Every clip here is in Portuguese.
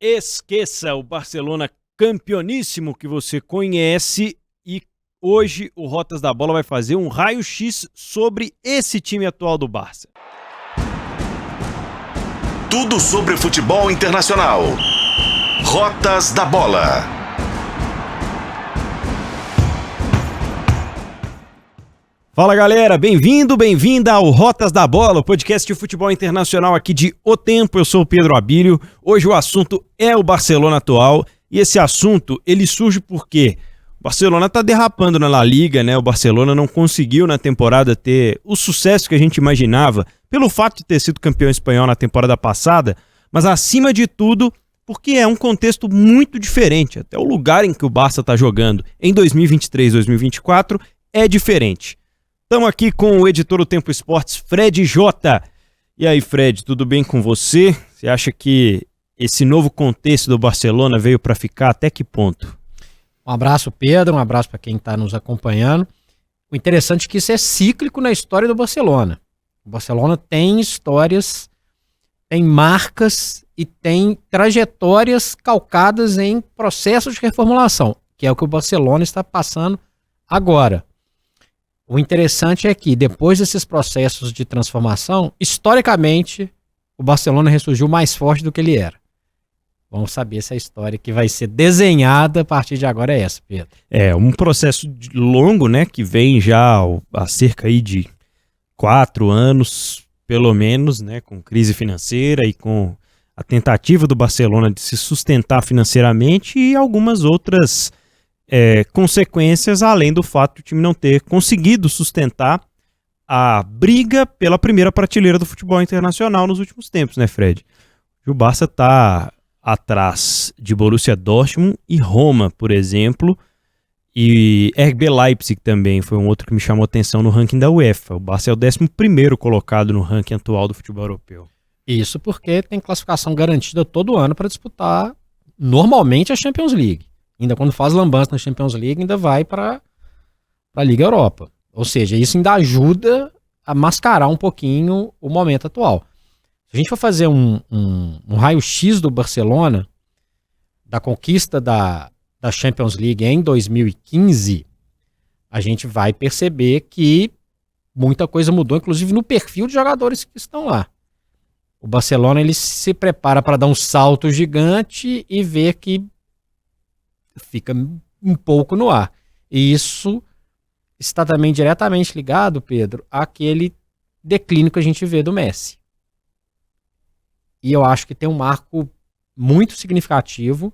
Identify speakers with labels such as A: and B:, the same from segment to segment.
A: Esqueça o Barcelona campeoníssimo que você conhece e hoje o Rotas da Bola vai fazer um raio-x sobre esse time atual do Barça.
B: Tudo sobre futebol internacional. Rotas da Bola.
A: Fala galera, bem-vinda ao Rotas da Bola, o podcast de futebol internacional aqui de O Tempo. Eu sou o Pedro Abílio. Hoje o assunto é o Barcelona atual e esse assunto ele surge porque o Barcelona tá derrapando na La Liga, né? O Barcelona não conseguiu na temporada ter o sucesso que a gente imaginava pelo fato de ter sido campeão espanhol na temporada passada, mas acima de tudo porque é um contexto muito diferente. Até o lugar em que o Barça tá jogando em 2023, 2024 é diferente. Estamos aqui com o editor do Tempo Esportes, Fred Jota. E aí, Fred, tudo bem com você? Você acha que esse novo contexto do Barcelona veio para ficar? Até que ponto?
C: Um abraço, Pedro, um abraço para quem está nos acompanhando. O interessante é que isso é cíclico na história do Barcelona. O Barcelona tem histórias, tem marcas e tem trajetórias calcadas em processos de reformulação, que é o que o Barcelona está passando agora. O interessante é que, depois desses processos de transformação, historicamente, o Barcelona ressurgiu mais forte do que ele era. Vamos saber se a história que vai ser desenhada a partir de agora é essa, Pedro.
A: É um processo longo, né, que vem já há cerca aí de 4 anos, pelo menos, né, com crise financeira e com a tentativa do Barcelona de se sustentar financeiramente e algumas outras consequências, além do fato de o time não ter conseguido sustentar a briga pela primeira prateleira do futebol internacional nos últimos tempos, né, Fred? O Barça está atrás de Borussia Dortmund e Roma, por exemplo, e RB Leipzig também foi um outro que me chamou atenção no ranking da UEFA. O Barça é o 11º colocado no ranking atual do futebol europeu.
C: Isso porque tem classificação garantida todo ano para disputar normalmente a Champions League. Ainda quando faz lambança na Champions League, ainda vai para a Liga Europa. Ou seja, isso ainda ajuda a mascarar um pouquinho o momento atual. Se a gente for fazer um raio-x do Barcelona, da conquista da Champions League em 2015, a gente vai perceber que muita coisa mudou, inclusive no perfil de jogadores que estão lá. O Barcelona ele se prepara para dar um salto gigante e ver que fica um pouco no ar. E isso está também diretamente ligado, Pedro, àquele declínio que a gente vê do Messi. E eu acho que tem um marco muito significativo.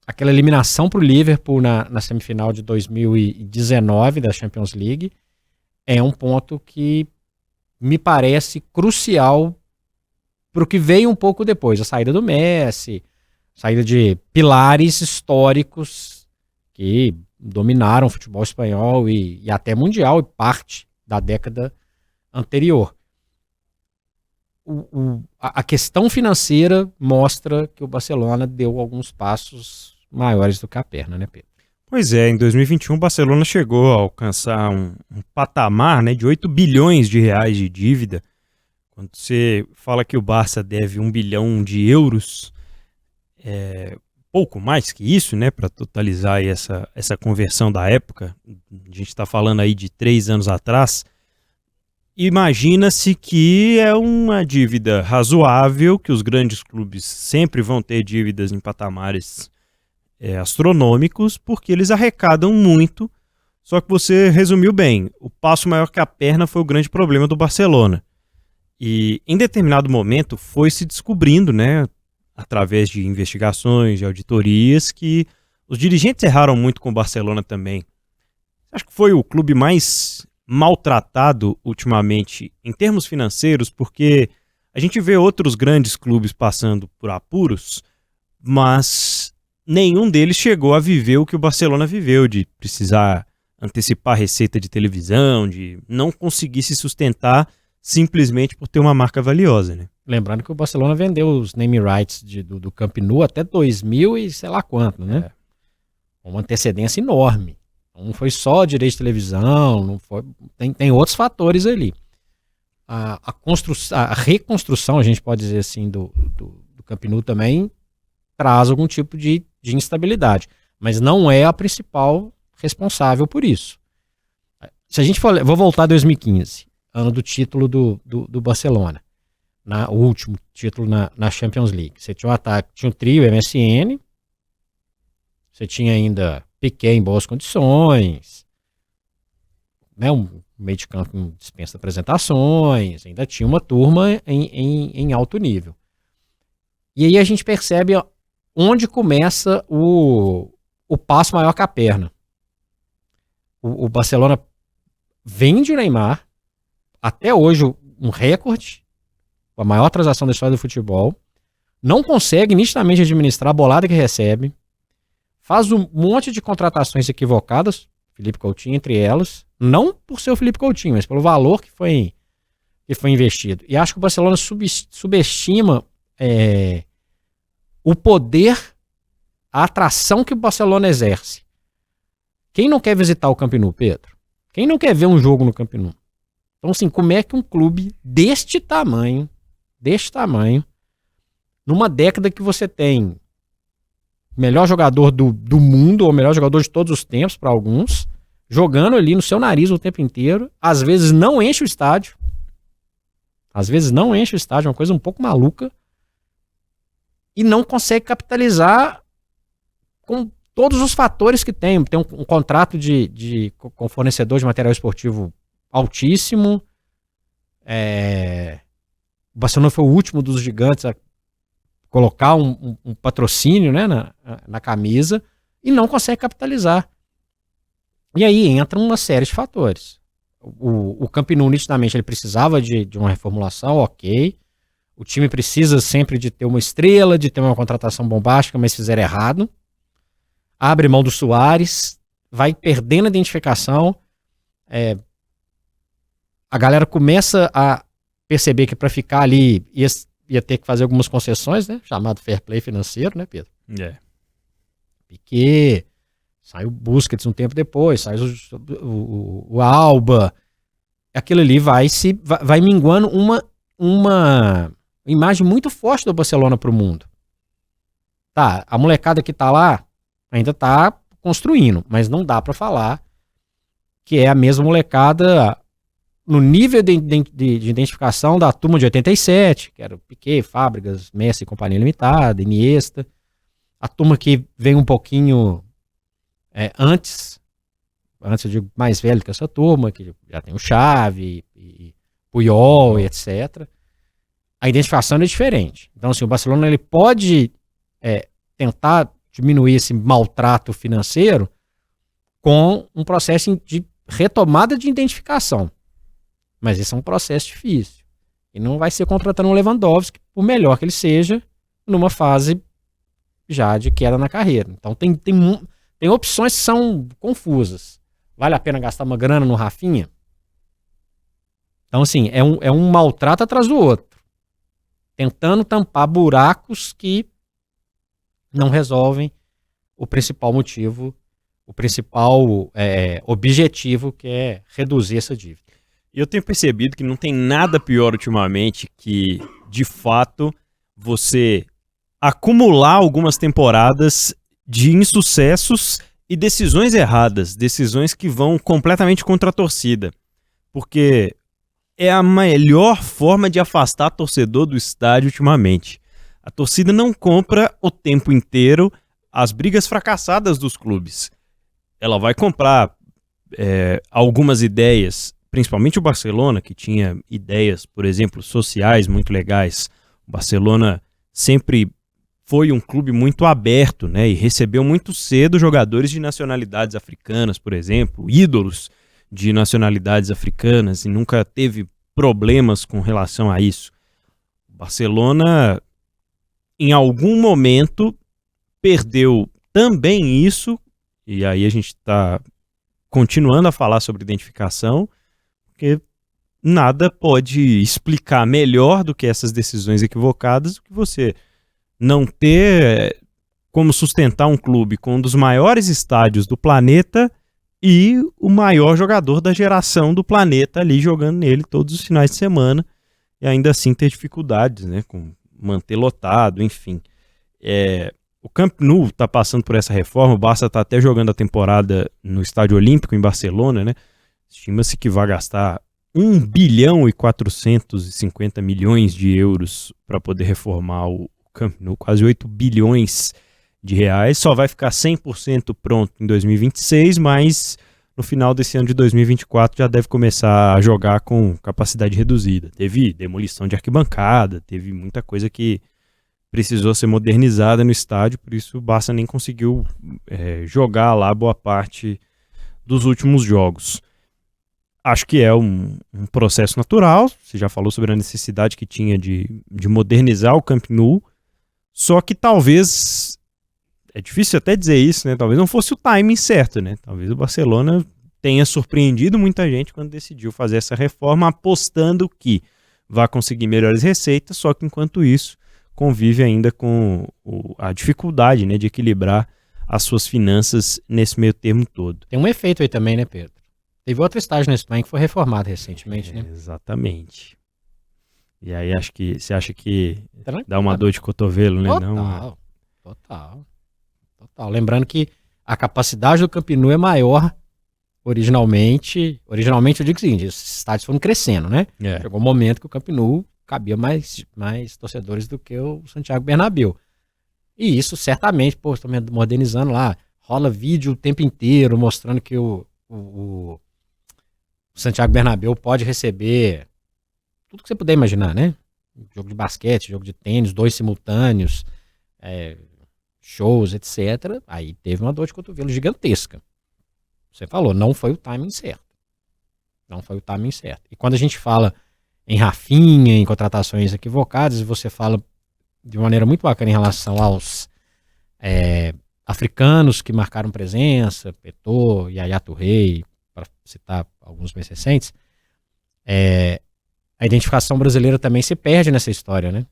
C: Aquela eliminação para o Liverpool na semifinal de 2019 da Champions League é um ponto que me parece crucial para o que veio um pouco depois. A saída do Messi, saída de pilares históricos que dominaram o futebol espanhol e até mundial e parte da década anterior. A questão financeira mostra que o Barcelona deu alguns passos maiores do que a perna, né, Pedro?
A: Pois é, em 2021 o Barcelona chegou a alcançar um patamar, né, de 8 bilhões de reais de dívida. Quando você fala que o Barça deve 1 bilhão de euros, pouco mais que isso, né, para totalizar aí essa conversão da época. A gente está falando aí de 3 anos atrás. Imagina-se que é uma dívida razoável, que os grandes clubes sempre vão ter dívidas em patamares astronômicos, porque eles arrecadam muito. Só que você resumiu bem, o passo maior que a perna foi o grande problema do Barcelona. E em determinado momento foi se descobrindo, né, através de investigações, de auditorias, que os dirigentes erraram muito com o Barcelona também. Acho que foi o clube mais maltratado ultimamente em termos financeiros, porque a gente vê outros grandes clubes passando por apuros, mas nenhum deles chegou a viver o que o Barcelona viveu, de precisar antecipar receita de televisão, de não conseguir se sustentar simplesmente por ter uma marca valiosa, né?
C: Lembrando que o Barcelona vendeu os name rights do Camp Nou até 2000 e sei lá quanto, né? Uma antecedência enorme. Não foi só direito de televisão, não foi, tem outros fatores ali. A reconstrução, a gente pode dizer assim, do Camp Nou também traz algum tipo de instabilidade. Mas não é a principal responsável por isso. Se a gente for, vou voltar a 2015, ano do título do Barcelona, o último título na Champions League. Você tinha um ataque, tinha um trio MSN, você tinha ainda Piqué em boas condições, né, um meio de campo com dispensa de apresentações, ainda tinha uma turma em alto nível. E aí a gente percebe onde começa o passo maior que a perna. O Barcelona vende o Neymar, até hoje um recorde, a maior transação da história do futebol, não consegue nitidamente administrar a bolada que recebe, faz um monte de contratações equivocadas, Felipe Coutinho entre elas, não por ser o Felipe Coutinho, mas pelo valor que foi investido. E acho que o Barcelona subestima o poder, a atração que o Barcelona exerce. Quem não quer visitar o Camp Nou, Pedro? Quem não quer ver um jogo no Camp Nou? Então, assim, como é que um clube deste tamanho, numa década que você tem o melhor jogador do mundo, ou o melhor jogador de todos os tempos para alguns, jogando ali no seu nariz o tempo inteiro, às vezes não enche o estádio, uma coisa um pouco maluca, e não consegue capitalizar com todos os fatores que tem. Tem um contrato com fornecedor de material esportivo altíssimo. O Barcelona foi o último dos gigantes a colocar um patrocínio, né, na camisa, e não consegue capitalizar. E aí entra uma série de fatores. O Camp Nou, nitidamente, ele precisava de uma reformulação, ok. O time precisa sempre de ter uma estrela, de ter uma contratação bombástica, mas fizeram errado. Abre mão do Suárez, vai perdendo a identificação. A galera começa a perceber que para ficar ali ia ter que fazer algumas concessões, né? Chamado fair play financeiro, né, Pedro? Piqué, sai o Busquets um tempo depois, sai o Alba. Aquilo ali vai minguando uma imagem muito forte do Barcelona para o mundo. Tá, a molecada que tá lá ainda tá construindo, mas não dá para falar que é a mesma molecada no nível de identificação da turma de 87, que era o Piqué, Fábregas, Messi, Companhia Limitada, Iniesta. A turma que vem um pouquinho antes eu digo mais velho que essa turma, que já tem o Xavi, e Puyol, e etc. A identificação é diferente. Então, assim, o Barcelona ele pode tentar diminuir esse maltrato financeiro com um processo de retomada de identificação. Mas esse é um processo difícil. E não vai ser contratando um Lewandowski, por melhor que ele seja, numa fase já de queda na carreira. Então tem opções que são confusas. Vale a pena gastar uma grana no Rafinha? Então, assim, é um maltrato atrás do outro. Tentando tampar buracos que não resolvem o principal motivo, o principal objetivo, que é reduzir essa dívida.
A: E eu tenho percebido que não tem nada pior ultimamente que, de fato, você acumular algumas temporadas de insucessos e decisões erradas, decisões que vão completamente contra a torcida. Porque é a melhor forma de afastar torcedor do estádio ultimamente. A torcida não compra o tempo inteiro as brigas fracassadas dos clubes. Ela vai comprar algumas ideias, principalmente o Barcelona, que tinha ideias, por exemplo, sociais muito legais. O Barcelona sempre foi um clube muito aberto, né, e recebeu muito cedo jogadores de nacionalidades africanas, por exemplo, ídolos de nacionalidades africanas, e nunca teve problemas com relação a isso. O Barcelona, em algum momento, perdeu também isso, e aí a gente está continuando a falar sobre identificação, porque nada pode explicar melhor do que essas decisões equivocadas do que você não ter como sustentar um clube com um dos maiores estádios do planeta e o maior jogador da geração do planeta ali jogando nele todos os finais de semana, e ainda assim ter dificuldades, né, com manter lotado, enfim. o Camp Nou está passando por essa reforma, o Barça está até jogando a temporada no Estádio Olímpico em Barcelona, né? Estima-se que vai gastar 1 bilhão e 450 milhões de euros para poder reformar o Camp Nou, quase 8 bilhões de reais. Só vai ficar 100% pronto em 2026, mas no final desse ano de 2024 já deve começar a jogar com capacidade reduzida. Teve demolição de arquibancada, teve muita coisa que precisou ser modernizada no estádio, por isso o Barça nem conseguiu jogar lá boa parte dos últimos jogos. Acho que é um processo natural, você já falou sobre a necessidade que tinha de modernizar o Camp Nou, só que talvez, é difícil até dizer isso, né? Talvez não fosse o timing certo, né? Talvez o Barcelona tenha surpreendido muita gente quando decidiu fazer essa reforma, apostando que vai conseguir melhores receitas, só que enquanto isso convive ainda com a dificuldade, né, de equilibrar as suas finanças nesse meio termo todo.
C: Tem um efeito aí também, né, Pedro? Teve outro estádio na Espanha que foi reformado recentemente, né?
A: Exatamente. E aí você acha que dá uma dor de cotovelo, né?
C: Total. Lembrando que a capacidade do Camp Nou é maior originalmente eu digo o seguinte, esses estádios foram crescendo, né? Chegou um momento que o Camp Nou cabia mais torcedores do que o Santiago Bernabéu. E isso certamente, estão modernizando lá, rola vídeo o tempo inteiro mostrando que o Santiago Bernabéu pode receber tudo que você puder imaginar, né? Jogo de basquete, jogo de tênis, 2 simultâneos, shows, etc. Aí teve uma dor de cotovelo gigantesca. Você falou, não foi o timing certo. E quando a gente fala em Rafinha, em contratações equivocadas, você fala de maneira muito bacana em relação aos africanos que marcaram presença, Petô, Yaya Touré, para citar alguns mais recentes, a identificação brasileira também se perde nessa história, né?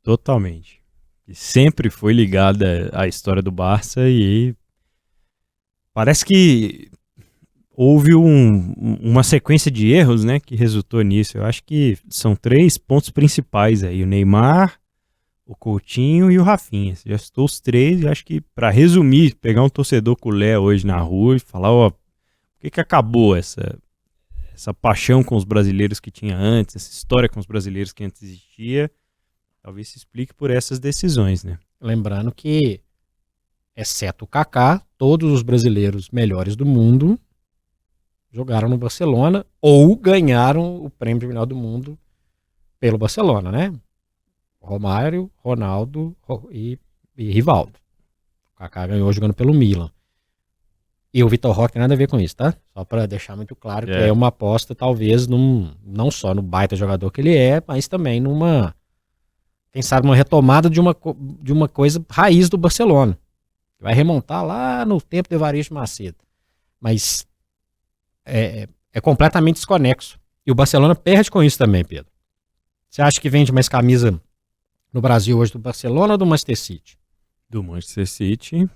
A: Totalmente. E sempre foi ligada à história do Barça e parece que houve uma sequência de erros, né, que resultou nisso. Eu acho que são 3 pontos principais aí, o Neymar, o Coutinho e o Rafinha. Você já citou os 3 e acho que, para resumir, pegar um torcedor culé hoje na rua e falar, por que acabou essa paixão com os brasileiros que tinha antes, essa história com os brasileiros que antes existia, talvez se explique por essas decisões, né?
C: Lembrando que, exceto o Kaká, todos os brasileiros melhores do mundo jogaram no Barcelona ou ganharam o prêmio de melhor do mundo pelo Barcelona, né? Romário, Ronaldo e Rivaldo. O Kaká ganhou jogando pelo Milan. E o Vitor Roque tem nada a ver com isso, tá? Só para deixar muito claro que é uma aposta, talvez, não só no baita jogador que ele é, mas também quem sabe, uma retomada de uma coisa raiz do Barcelona. Vai remontar lá no tempo de Evaristo Macedo. Mas é completamente desconexo. E o Barcelona perde com isso também, Pedro. Você acha que vende mais camisa no Brasil hoje do Barcelona ou do Manchester City?
A: Do Manchester City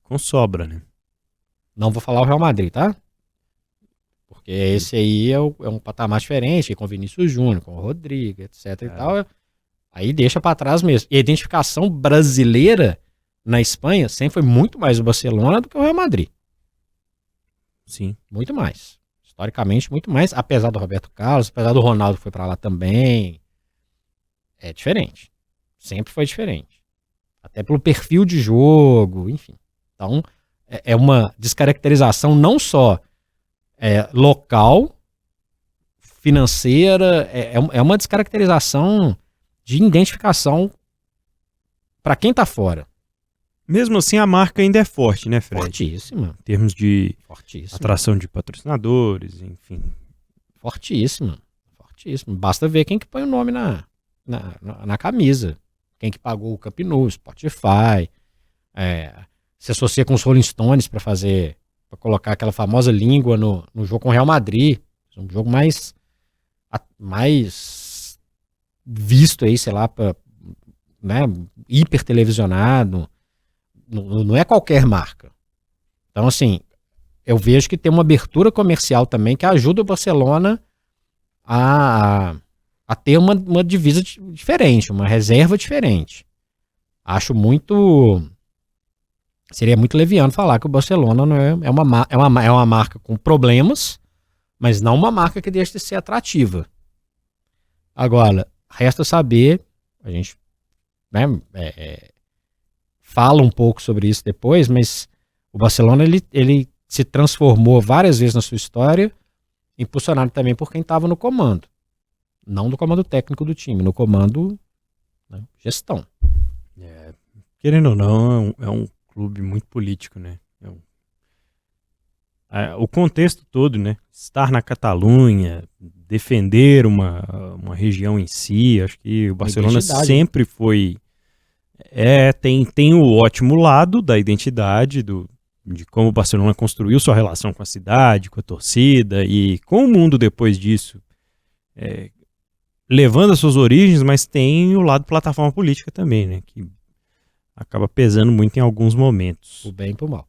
A: com sobra, né?
C: Não vou falar o Real Madrid, tá? Porque esse aí é um patamar diferente, com o Vinícius Júnior, com o Rodrigo, etc e tal. Aí deixa pra trás mesmo. E a identificação brasileira na Espanha sempre foi muito mais o Barcelona do que o Real Madrid.
A: Sim.
C: Muito mais. Historicamente, muito mais. Apesar do Roberto Carlos, apesar do Ronaldo que foi pra lá também. É diferente. Sempre foi diferente. Até pelo perfil de jogo, enfim. Então, é uma descaracterização não só local, financeira, é uma descaracterização de identificação para quem tá fora.
A: Mesmo assim, a marca ainda é forte, né, Fred?
C: Fortíssima.
A: Em termos de
C: Fortíssima.
A: atração de patrocinadores, enfim.
C: Fortíssima. Basta ver quem que põe o nome na camisa. Quem que pagou o Camp Nou, Spotify, se associa com os Rolling Stones para colocar aquela famosa língua no jogo com o Real Madrid. Um jogo mais visto aí, sei lá, né, hiper televisionado. Não é qualquer marca. Então, assim, eu vejo que tem uma abertura comercial também que ajuda o Barcelona a ter uma divisa diferente, uma reserva diferente. Acho muito... Seria muito leviano falar que o Barcelona não é uma marca com problemas, mas não uma marca que deixa de ser atrativa. Agora, resta saber, a gente, né, fala um pouco sobre isso depois, mas o Barcelona ele se transformou várias vezes na sua história, impulsionado também por quem estava no comando. Não no comando técnico do time, no comando, né, gestão.
A: Querendo ou não, é um clube muito político, né? O contexto todo, né? Estar na Catalunha, defender uma região em si, acho que o Barcelona sempre foi... tem o ótimo lado da identidade, de como o Barcelona construiu sua relação com a cidade, com a torcida e com o mundo depois disso, levando as suas origens, mas tem o lado plataforma política também, né? Que acaba pesando muito em alguns momentos.
C: Pro bem e pro mal.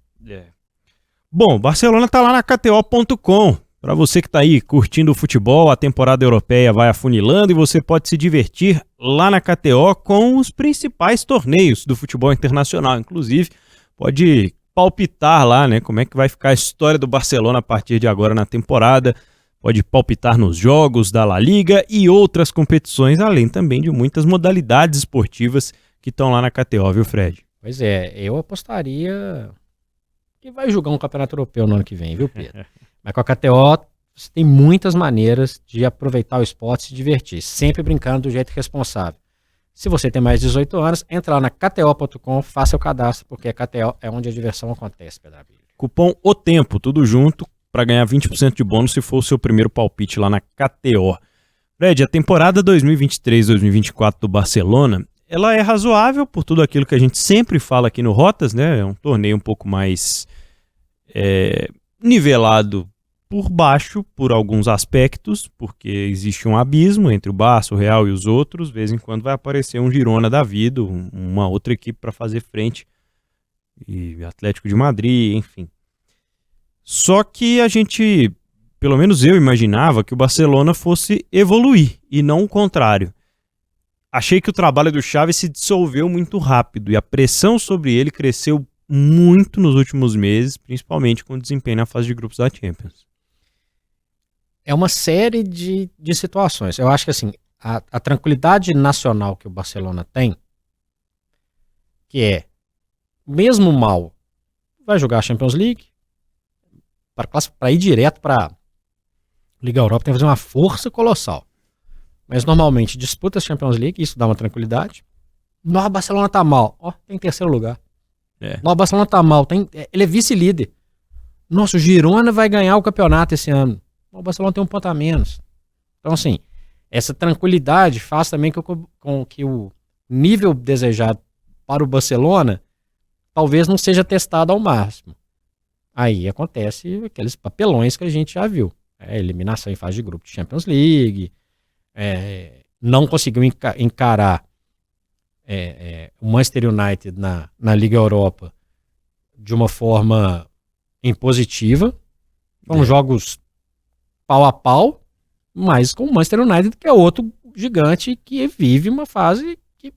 A: Bom, Barcelona tá lá na KTO.com. Para você que tá aí curtindo o futebol, a temporada europeia vai afunilando e você pode se divertir lá na KTO com os principais torneios do futebol internacional. Inclusive, pode palpitar lá, né? Como é que vai ficar a história do Barcelona a partir de agora na temporada. Pode palpitar nos jogos da La Liga e outras competições, além também de muitas modalidades esportivas que estão lá na KTO, viu, Fred?
C: Pois é, eu apostaria que vai jogar um campeonato europeu no ano que vem, viu, Pedro? Mas com a KTO, você tem muitas maneiras de aproveitar o esporte e se divertir, sempre brincando do jeito responsável. Se você tem mais de 18 anos, entra lá na KTO.com, faça o cadastro, porque a KTO é onde a diversão acontece, Pedro Abílio.
A: Cupom O Tempo, tudo junto, para ganhar 20% de bônus se for o seu primeiro palpite lá na KTO. Fred, a temporada 2023-2024 do Barcelona, ela é razoável por tudo aquilo que a gente sempre fala aqui no Rotas, né? É um torneio um pouco mais nivelado por baixo, por alguns aspectos, porque existe um abismo entre o Barça, o Real e os outros. De vez em quando vai aparecer um Girona da vida, uma outra equipe para fazer frente, e Atlético de Madrid, enfim. Só que a gente, pelo menos eu imaginava que o Barcelona fosse evoluir e não o contrário. Achei que o trabalho do Xavi se dissolveu muito rápido e a pressão sobre ele cresceu muito nos últimos meses, principalmente com o desempenho na fase de grupos da Champions.
C: É uma série de situações. Eu acho que assim, a tranquilidade nacional que o Barcelona tem, que é, mesmo mal, vai jogar a Champions League, para ir direto para Liga Europa tem que fazer uma força colossal. Mas normalmente disputa a Champions League, isso dá uma tranquilidade. Nossa, o Barcelona tá mal. Ó, tem terceiro lugar. Nossa, o Barcelona tá mal. Ele é vice-líder. Nossa, o Girona vai ganhar o campeonato esse ano. O Barcelona tem um ponto a menos. Então, assim, essa tranquilidade faz também com que o nível desejado para o Barcelona talvez não seja testado ao máximo. Aí acontece aqueles papelões que a gente já viu. Eliminação em fase de grupo de Champions League, não conseguiu encarar o Manchester United na Liga Europa de uma forma impositiva. São jogos pau a pau, mas com o Manchester United, que é outro gigante que vive uma fase que,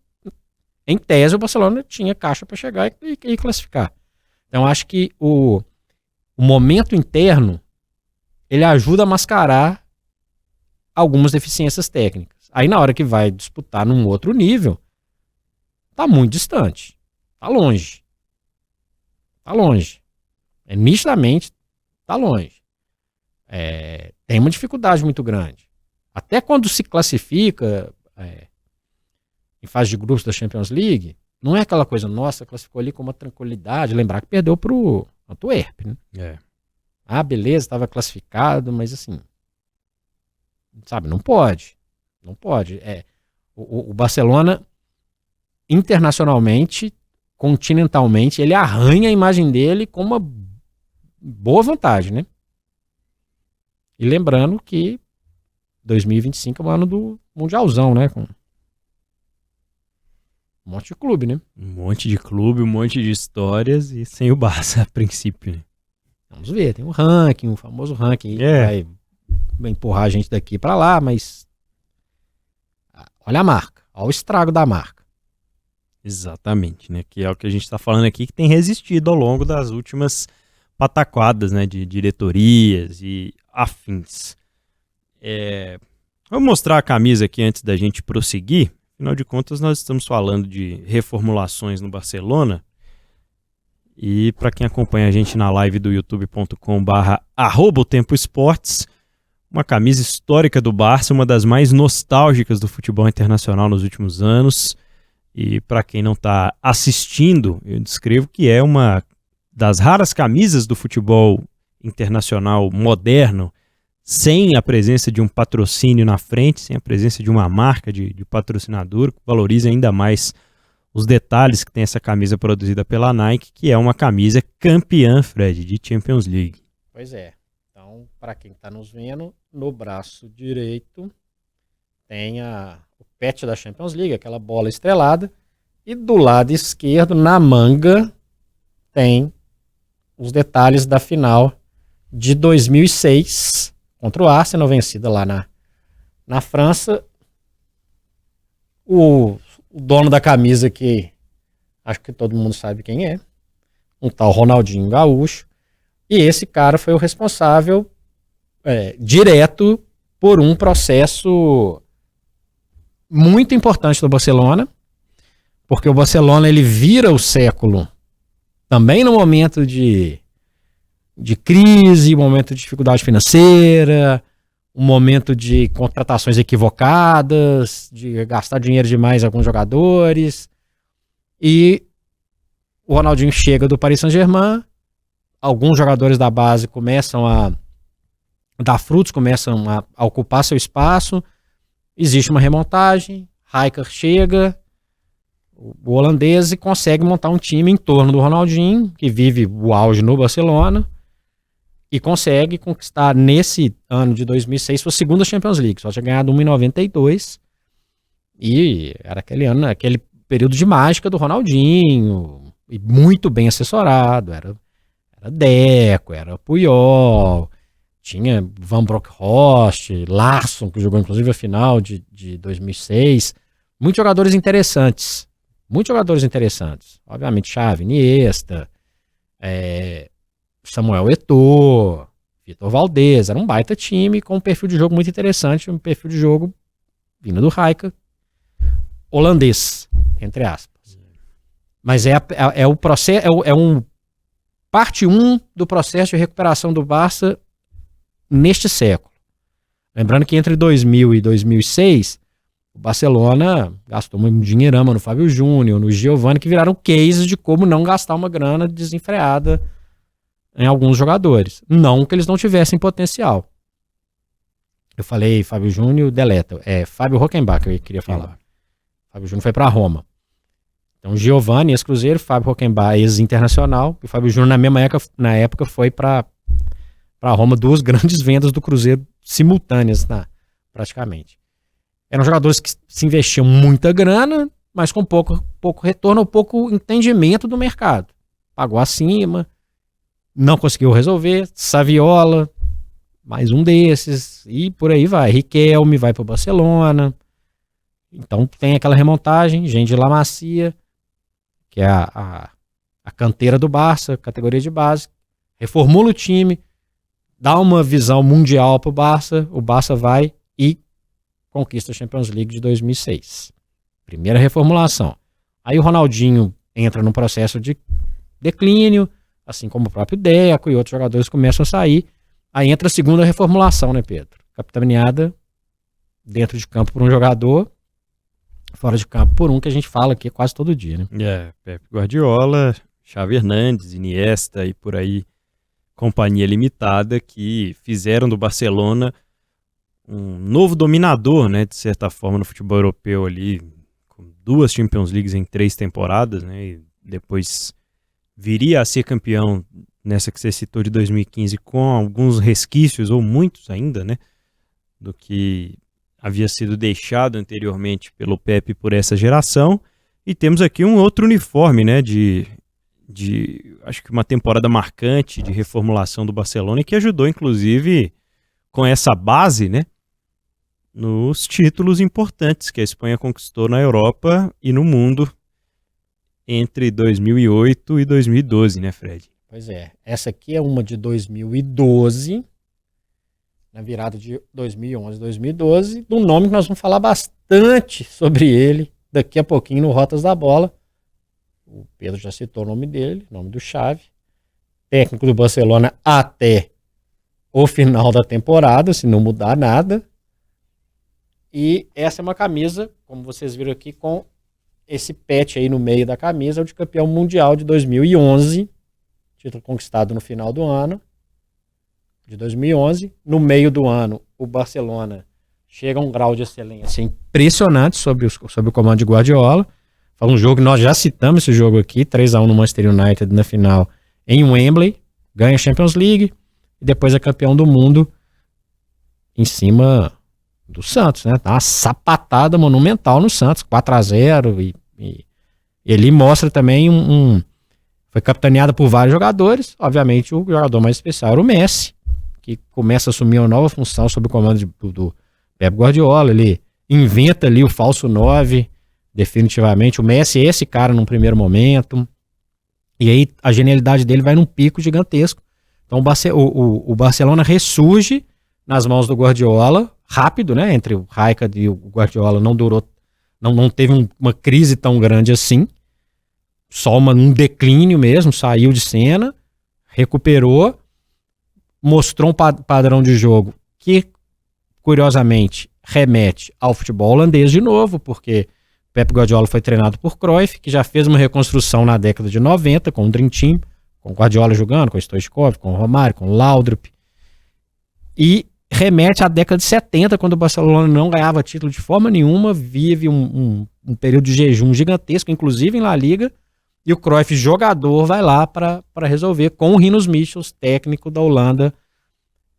C: em tese, o Barcelona tinha caixa para chegar e classificar. Então, acho que o momento interno ele ajuda a mascarar algumas deficiências técnicas. Aí na hora que vai disputar num outro nível, tá muito distante. Tá longe. Nitidamente, tá longe. Tem uma dificuldade muito grande. Até quando se classifica em fase de grupos da Champions League, não é aquela coisa, nossa, classificou ali com uma tranquilidade. Lembrar que perdeu pro Antwerp, né? Beleza, estava classificado, mas assim, sabe, não pode. O Barcelona, internacionalmente, continentalmente, ele arranha a imagem dele com uma boa vantagem, né? E lembrando que 2025 é o ano do Mundialzão, né? Com um monte de clube, né?
A: Um monte de clube, um monte de histórias e sem o Barça, a princípio, né?
C: Vamos ver, tem um ranking, um famoso ranking que vai empurrar a gente daqui pra lá, mas olha a marca, olha o estrago da marca.
A: Exatamente, né? Que é o que a gente está falando aqui, que tem resistido ao longo das últimas pataquadas, né? De diretorias e afins. Vou mostrar a camisa aqui antes da gente prosseguir. Afinal de contas, nós estamos falando de reformulações no Barcelona. E para quem acompanha a gente na live do youtube.com/@otempoesportes, uma camisa histórica do Barça, uma das mais nostálgicas do futebol internacional nos últimos anos. E para quem não está assistindo, eu descrevo que é uma das raras camisas do futebol internacional moderno, sem a presença de um patrocínio na frente, sem a presença de uma marca de patrocinador, que valoriza ainda mais os detalhes que tem essa camisa produzida pela Nike, que é uma camisa campeã, Fred, de Champions League.
C: Pois é. Então, para quem está nos vendo, no braço direito tem o patch da Champions League, aquela bola estrelada, e do lado esquerdo, na manga, tem os detalhes da final de 2006 contra o Arsenal, vencida lá na França. O dono da camisa, que acho que todo mundo sabe quem é, um tal Ronaldinho Gaúcho, e esse cara foi o responsável direto por um processo muito importante do Barcelona, porque o Barcelona ele vira o século também no momento de crise, momento de dificuldade financeira, um momento de contratações equivocadas, de gastar dinheiro demais em alguns jogadores, e o Ronaldinho chega do Paris Saint-Germain, alguns jogadores da base começam a dar frutos, começam a ocupar seu espaço, existe uma remontagem, Rijkaard chega, o holandês, e consegue montar um time em torno do Ronaldinho, que vive o auge no Barcelona, e consegue conquistar nesse ano de 2006 sua segunda Champions League. Só tinha ganhado uma em 92, e era aquele ano, aquele período de mágica do Ronaldinho, e muito bem assessorado, era Deco, era Puyol, tinha Van Bronckhorst, Larsson, que jogou inclusive a final de 2006. Muitos jogadores interessantes. Obviamente, Xavi, Iniesta, Samuel Eto'o, Vitor Valdez. Era um baita time com um perfil de jogo muito interessante, um perfil de jogo vindo do Rijkaard, holandês, entre aspas. Mas o processo, parte 1 do processo de recuperação do Barça neste século. Lembrando que entre 2000 e 2006, o Barcelona gastou um dinheirama no Fábio Júnior, no Giovani, que viraram cases de como não gastar uma grana desenfreada em alguns jogadores. Não que eles não tivessem potencial. Eu falei Fábio Júnior, deleta. Fábio Rockenbach, eu queria falar. Fábio Júnior foi para Roma. Então, Giovani, ex-Cruzeiro, Fábio Rockenbach, ex-Internacional, e o Fábio Júnior, na época, foi para Roma, 2 grandes vendas do Cruzeiro simultâneas, praticamente. Eram jogadores que se investiam muita grana, mas com pouco retorno ou pouco entendimento do mercado. Pagou acima, não conseguiu resolver. Saviola, mais um desses, e por aí vai. Riquelme vai para o Barcelona. Então tem aquela remontagem, gente de La Masia, que é a canteira do Barça, categoria de base, reformula o time, dá uma visão mundial para o Barça vai e conquista a Champions League de 2006. Primeira reformulação. Aí o Ronaldinho entra num processo de declínio, assim como o próprio Deco e outros jogadores começam a sair. Aí entra a segunda reformulação, né, Pedro? Capitaneada dentro de campo por um jogador, fora de campo por um, que a gente fala aqui quase todo dia, né?
A: Pepe Guardiola, Xavi Hernandes, Iniesta e por aí, companhia limitada, que fizeram do Barcelona um novo dominador, né, de certa forma, no futebol europeu ali, com 2 Champions Leagues em 3 temporadas, né, e depois viria a ser campeão nessa que você citou de 2015 com alguns resquícios, ou muitos ainda, né, do que havia sido deixado anteriormente pelo Pepe por essa geração. E temos aqui um outro uniforme, né, de acho que uma temporada marcante de reformulação do Barcelona, e que ajudou, inclusive, com essa base, né, nos títulos importantes que a Espanha conquistou na Europa e no mundo entre 2008 e 2012, né, Fred?
C: Pois é, essa aqui é uma de 2012, na virada de 2011 e 2012, de um nome que nós vamos falar bastante sobre ele daqui a pouquinho no Rotas da Bola. O Pedro já citou o nome dele, nome do Xavi, técnico do Barcelona até o final da temporada, se não mudar nada. E essa é uma camisa, como vocês viram aqui, com esse patch aí no meio da camisa, é o de campeão mundial de 2011, título conquistado no final do ano, de 2011. No meio do ano, o Barcelona chega a um grau de excelência impressionante sob o comando de Guardiola. Fala um jogo que nós já citamos esse jogo aqui, 3-1 no Manchester United na final em Wembley, ganha a Champions League e depois é campeão do mundo em cima do Santos, né? Tá uma sapatada monumental no Santos, 4-0 e ele mostra também foi capitaneado por vários jogadores. Obviamente o jogador mais especial era o Messi, que começa a assumir uma nova função sob o comando do Pep Guardiola. Ele inventa ali o falso 9, definitivamente. O Messi é esse cara num primeiro momento, e aí a genialidade dele vai num pico gigantesco. Então o Barcelona ressurge nas mãos do Guardiola, rápido, né? Entre o Rijkaard e o Guardiola não teve uma crise tão grande assim, só um declínio mesmo, saiu de cena, recuperou, mostrou um padrão de jogo que, curiosamente, remete ao futebol holandês de novo, porque Pep Guardiola foi treinado por Cruyff, que já fez uma reconstrução na década de 90 com o Dream Team, com o Guardiola jogando, com o Stoichkov, com o Romário, com o Laudrup, e remete à década de 70, quando o Barcelona não ganhava título de forma nenhuma, vive um período de jejum gigantesco, inclusive em La Liga, e o Cruyff, jogador, vai lá para resolver com o Rinus Michels, técnico da Holanda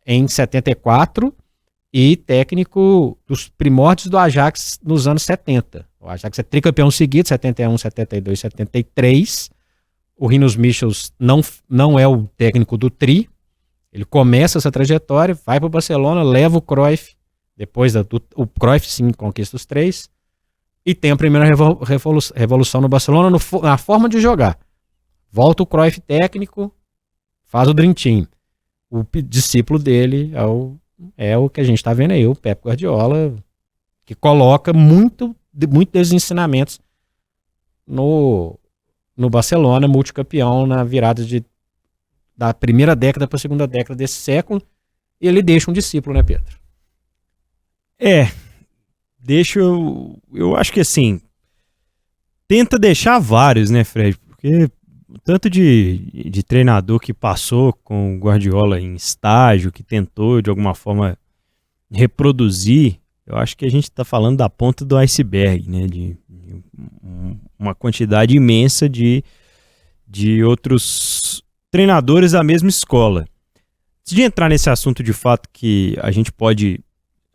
C: em 74 e técnico dos primórdios do Ajax nos anos 70. O Ajax é tricampeão seguido, 71, 72, 73. O Rinus Michels não é o técnico do Tri. Ele começa essa trajetória, vai para o Barcelona, leva o Cruyff, depois o Cruyff sim conquista os 3, e tem a primeira revolução no Barcelona na forma de jogar. Volta o Cruyff técnico, faz o Dream Team. O discípulo dele é o que a gente está vendo aí, o Pep Guardiola, que coloca muito desses ensinamentos no Barcelona, multicampeão na virada da primeira década para a segunda década desse século, e ele deixa um discípulo, né, Pedro?
A: Eu acho que assim, tenta deixar vários, né, Fred? Porque o tanto de treinador que passou com o Guardiola em estágio, que tentou de alguma forma reproduzir, eu acho que a gente está falando da ponta do iceberg, né? De uma quantidade imensa de outros treinadores da mesma escola. Antes de entrar nesse assunto de fato, que a gente pode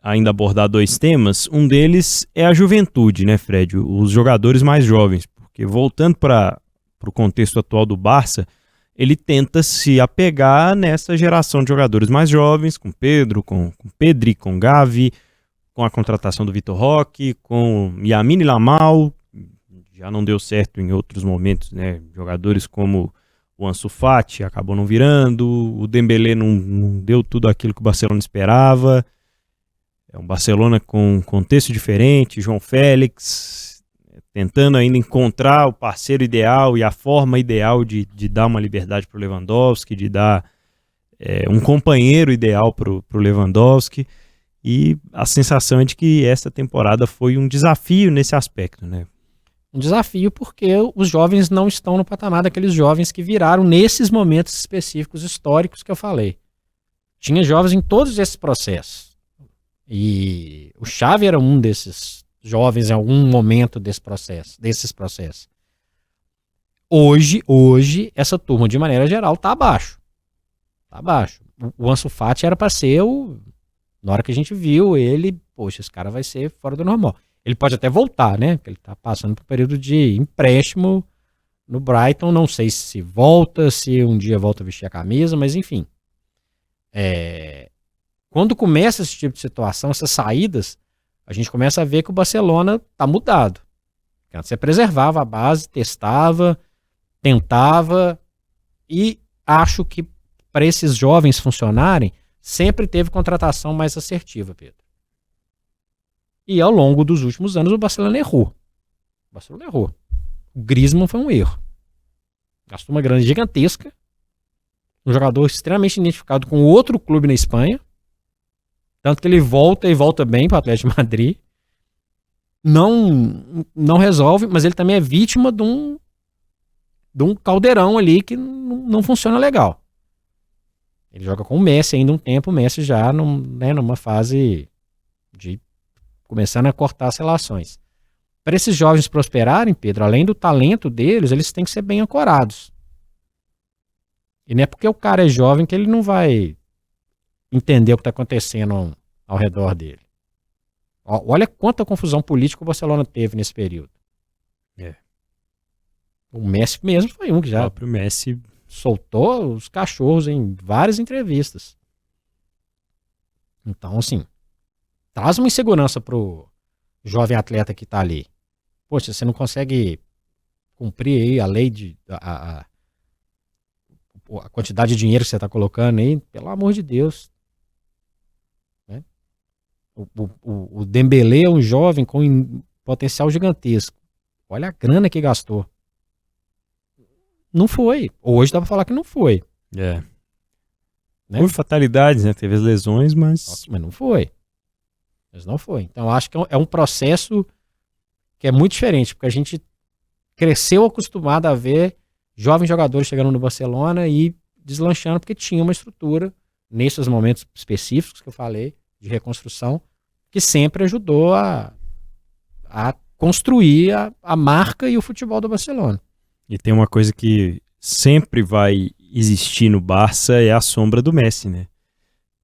A: ainda abordar 2 temas, um deles é a juventude, né, Fred? Os jogadores mais jovens, porque voltando para o contexto atual do Barça, ele tenta se apegar nessa geração de jogadores mais jovens, com Pedro, com Pedri, com Gavi, com a contratação do Vitor Roque, com Lamine Yamal, já não deu certo em outros momentos, né? Jogadores como o Ansu Fati acabou não virando, o Dembélé não deu tudo aquilo que o Barcelona esperava. É um Barcelona com um contexto diferente, João Félix tentando ainda encontrar o parceiro ideal e a forma ideal de dar uma liberdade para o Lewandowski, de dar um companheiro ideal para o Lewandowski. E a sensação é de que essa temporada foi um desafio nesse aspecto, né?
C: Um desafio porque os jovens não estão no patamar daqueles jovens que viraram nesses momentos específicos históricos que eu falei. Tinha jovens em todos esses processos. E o Xavi era um desses jovens em algum momento desses processos. Hoje, essa turma, de maneira geral, tá abaixo. Tá abaixo. O Ansu Fati era para ser na hora que a gente viu ele, poxa, esse cara vai ser fora do normal. Ele pode até voltar, né? Porque ele tá passando por um período de empréstimo no Brighton. Não sei se volta, se um dia volta a vestir a camisa, mas enfim. Quando começa esse tipo de situação, essas saídas, a gente começa a ver que o Barcelona tá mudado. Você preservava a base, testava, tentava, e acho que para esses jovens funcionarem, sempre teve contratação mais assertiva, Pedro. E ao longo dos últimos anos o Barcelona errou. O Griezmann foi um erro. Gastou uma grana gigantesca. Um jogador extremamente identificado com outro clube na Espanha. Tanto que ele volta e volta bem para o Atlético de Madrid. Não resolve, mas ele também é vítima de um caldeirão ali que não funciona legal. Ele joga com o Messi ainda um tempo, o Messi já numa fase de começando a cortar as relações. Para esses jovens prosperarem, Pedro, além do talento deles, eles têm que ser bem ancorados. E não é porque o cara é jovem que ele não vai entender o que está acontecendo ao redor dele. Olha quanta confusão política o Barcelona teve nesse período. O Messi mesmo foi um que já...
A: O próprio Messi
C: soltou os cachorros em várias entrevistas. Então, assim, traz uma insegurança pro jovem atleta que tá ali. Poxa, você não consegue cumprir aí a lei a quantidade de dinheiro que você tá colocando aí, pelo amor de Deus. Né? O Dembélé é um jovem com potencial gigantesco. Olha a grana que gastou. Não foi. Hoje dá pra falar que não foi.
A: Né?
C: Houve
A: fatalidades, né? Teve as lesões, mas
C: não foi. Mas não foi. Então acho que é um processo que é muito diferente, porque a gente cresceu acostumado a ver jovens jogadores chegando no Barcelona e deslanchando, porque tinha uma estrutura, nesses momentos específicos que eu falei, de reconstrução, que sempre ajudou a construir a marca e o futebol do Barcelona.
A: E tem uma coisa que sempre vai existir no Barça, é a sombra do Messi, né?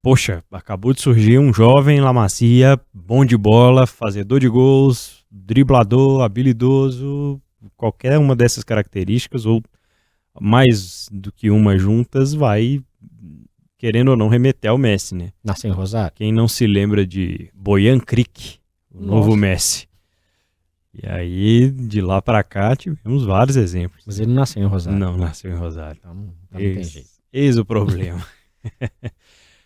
A: Poxa, acabou de surgir um jovem La Masia, bom de bola, fazedor de gols, driblador, habilidoso, qualquer uma dessas características, ou mais do que uma juntas, vai, querendo ou não, remeter ao Messi, né?
C: Nasceu em Rosário.
A: Quem não se lembra de Bojan Krić, o novo Messi? E aí, de lá pra cá, tivemos vários exemplos.
C: Mas ele não nasceu em Rosário.
A: Não nasceu em Rosário.
C: Então não tem jeito.
A: Eis o problema.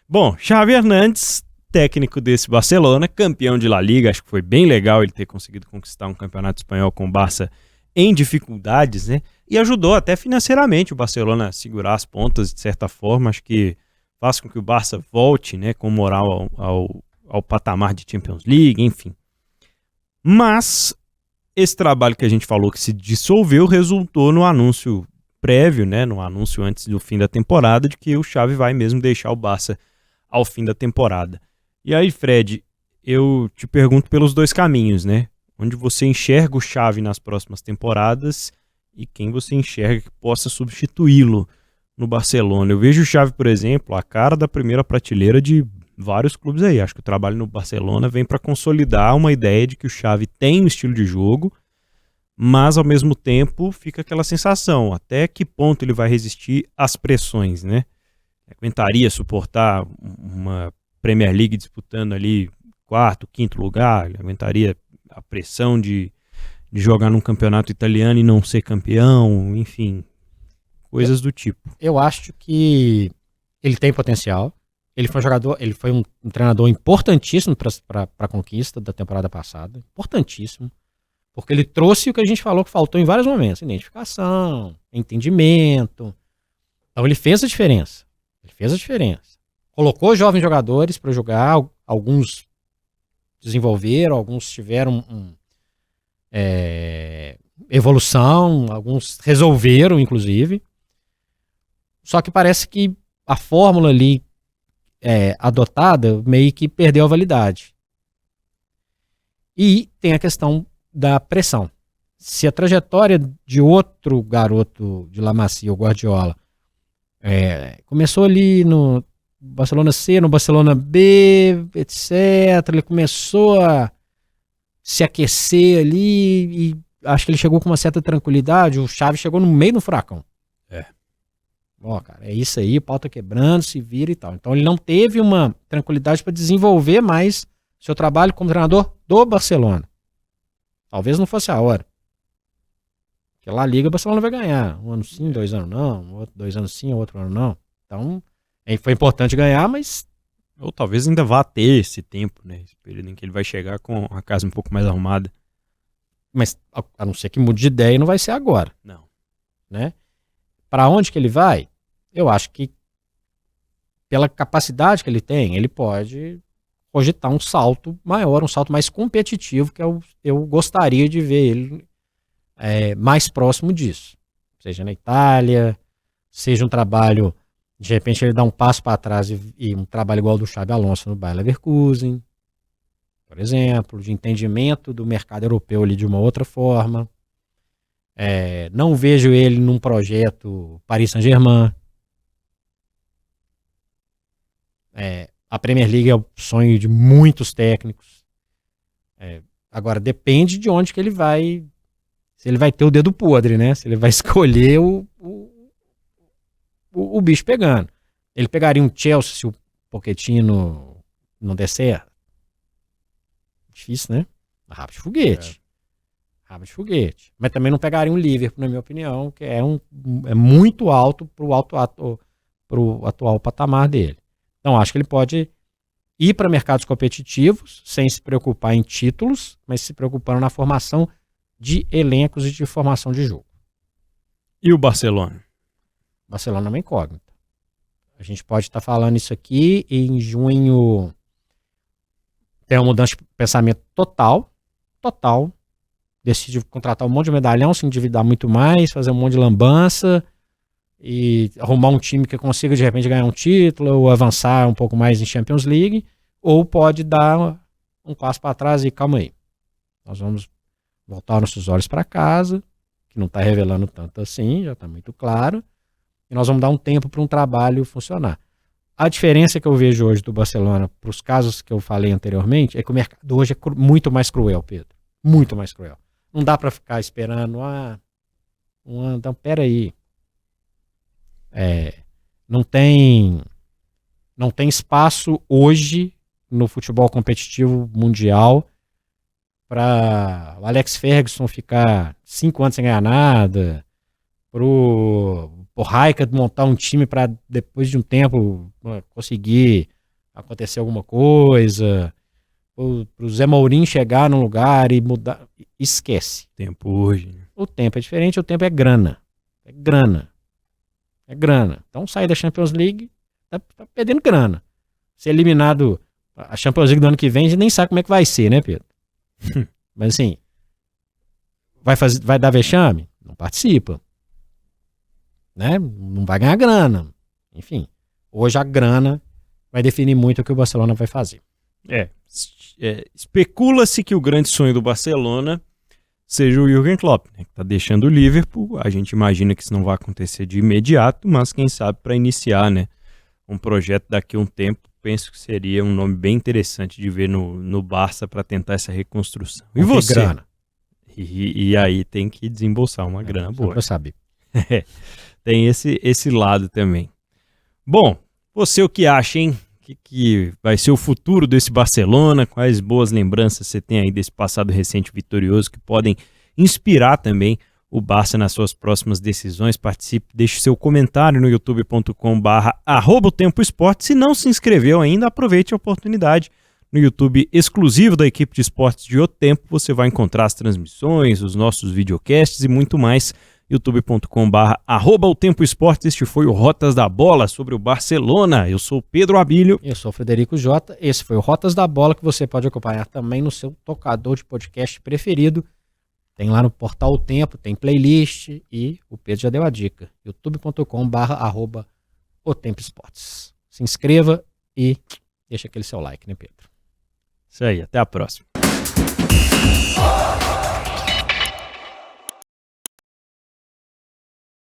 A: Bom, Xavi Hernández, técnico desse Barcelona, campeão de La Liga. Acho que foi bem legal ele ter conseguido conquistar um campeonato espanhol com o Barça em dificuldades, né? E ajudou até financeiramente o Barcelona a segurar as pontas, de certa forma. Acho que faz com que o Barça volte, né, com moral ao patamar de Champions League, enfim. Mas esse trabalho que a gente falou que se dissolveu resultou no anúncio prévio, né, no anúncio antes do fim da temporada, de que o Xavi vai mesmo deixar o Barça ao fim da temporada. E aí, Fred, eu te pergunto pelos dois caminhos, né? Onde você enxerga o Xavi nas próximas temporadas e quem você enxerga que possa substituí-lo no Barcelona. Eu vejo o Xavi, por exemplo, a cara da primeira prateleira de vários clubes aí. Acho que o trabalho no Barcelona vem para consolidar uma ideia de que o Xavi tem um estilo de jogo, mas ao mesmo tempo fica aquela sensação, até que ponto ele vai resistir às pressões, né? Aguentaria suportar uma Premier League disputando ali quarto, quinto lugar? Ele aguentaria a pressão de jogar num campeonato italiano e não ser campeão? Enfim, coisas do tipo.
C: Eu acho que ele tem potencial. Ele foi um jogador, ele foi um treinador importantíssimo para a conquista da temporada passada. Importantíssimo. Porque ele trouxe o que a gente falou que faltou em vários momentos. Identificação, entendimento. Então ele fez a diferença. Colocou jovens jogadores para jogar. Alguns desenvolveram, alguns tiveram evolução, alguns resolveram, inclusive. Só que parece que a fórmula ali adotada meio que perdeu a validade. E tem a questão da pressão. Se a trajetória de outro garoto de La Masia, o Guardiola, começou ali no Barcelona C, no Barcelona B, etc. Ele começou a se aquecer ali e acho que ele chegou com uma certa tranquilidade. O Xavi chegou no meio do furacão. Cara, é isso aí, o pau tá quebrando, se vira e tal. Então ele não teve uma tranquilidade para desenvolver mais seu trabalho como treinador do Barcelona. Talvez não fosse a hora. Porque La Liga o Barcelona vai ganhar. Um ano sim, 2 anos não. 2 anos sim, outro ano não. Então, foi importante ganhar, mas...
A: Ou talvez ainda vá ter esse tempo, né? Esse período em que ele vai chegar com a casa um pouco mais arrumada.
C: Mas a não ser que mude de ideia, não vai ser agora.
A: Não.
C: Né? Para onde que ele vai? Eu acho que pela capacidade que ele tem, ele pode cogitar um salto maior, um salto mais competitivo, que eu gostaria de ver ele mais próximo disso. Seja na Itália, seja um trabalho, de repente ele dá um passo para trás e um trabalho igual ao do Xabi Alonso no Bayer Leverkusen, por exemplo, de entendimento do mercado europeu ali de uma outra forma. Não vejo ele num projeto Paris Saint-Germain. A Premier League é o sonho de muitos técnicos. Agora, depende de onde que ele vai... Se ele vai ter o dedo podre, né? Se ele vai escolher o bicho pegando. Ele pegaria um Chelsea se o Pochettino não der certo? Difícil, né? Rabo de foguete. Rabo de foguete. Mas também não pegaria um Liverpool, na minha opinião, que é muito alto pro atual patamar dele. Então, acho que ele pode ir para mercados competitivos sem se preocupar em títulos, mas se preocupando na formação de elencos e de formação de jogo.
A: E o Barcelona?
C: Barcelona é uma incógnita. A gente pode estar falando isso aqui em junho. Tem uma mudança de pensamento total. Decide contratar um monte de medalhão, se endividar muito mais, fazer um monte de lambança e arrumar um time que consiga de repente ganhar um título ou avançar um pouco mais em Champions League, ou pode dar um passo para trás e calma aí. Nós vamos voltar nossos olhos para casa, que não está revelando tanto assim, já está muito claro, e nós vamos dar um tempo para um trabalho funcionar. A diferença que eu vejo hoje do Barcelona para os casos que eu falei anteriormente é que o mercado hoje é muito mais cruel, Pedro. Muito mais cruel. Não dá para ficar esperando, então peraí. Não tem espaço hoje no futebol competitivo mundial para o Alex Ferguson ficar 5 anos sem ganhar nada, pro Rijkaard montar um time para depois de um tempo conseguir acontecer alguma coisa, pro Zé Mourinho chegar num lugar e mudar. Esquece.
A: Tempo hoje.
C: O tempo é diferente, o tempo é grana. É grana. Então sair da Champions League tá perdendo grana. Ser eliminado, a Champions League do ano que vem, a gente nem sabe como é que vai ser, né, Pedro? Mas assim, vai dar vexame? Não participa. Né? Não vai ganhar grana. Enfim, hoje a grana vai definir muito o que o Barcelona vai fazer.
A: Especula-se que o grande sonho do Barcelona seja o Jürgen Klopp, né, que está deixando o Liverpool. A gente imagina que isso não vai acontecer de imediato, mas quem sabe para iniciar, né, um projeto daqui a um tempo, penso que seria um nome bem interessante de ver no Barça para tentar essa reconstrução. E você?
C: Grana.
A: E aí tem que desembolsar uma grana boa.
C: Eu sabia.
A: Tem esse lado também. Bom, você o que acha, hein? Que vai ser o futuro desse Barcelona? Quais boas lembranças você tem aí desse passado recente vitorioso que podem inspirar também o Barça nas suas próximas decisões? Participe, deixe seu comentário no youtube.com/@otempoesporte. Se não se inscreveu ainda, aproveite a oportunidade. No YouTube exclusivo da equipe de esportes de O Tempo, você vai encontrar as transmissões, os nossos videocasts e muito mais. youtube.com/@otempoesportes. Este foi o Rotas da Bola sobre o Barcelona. Eu sou o Pedro Abílio.
C: Eu sou o Frederico Jota. Esse foi o Rotas da Bola, que você pode acompanhar também no seu tocador de podcast preferido. Tem lá no portal O Tempo, tem playlist e o Pedro já deu a dica. youtube.com/@otempoesportes. Se inscreva e deixa aquele seu like, né, Pedro?
A: Isso aí, até a próxima.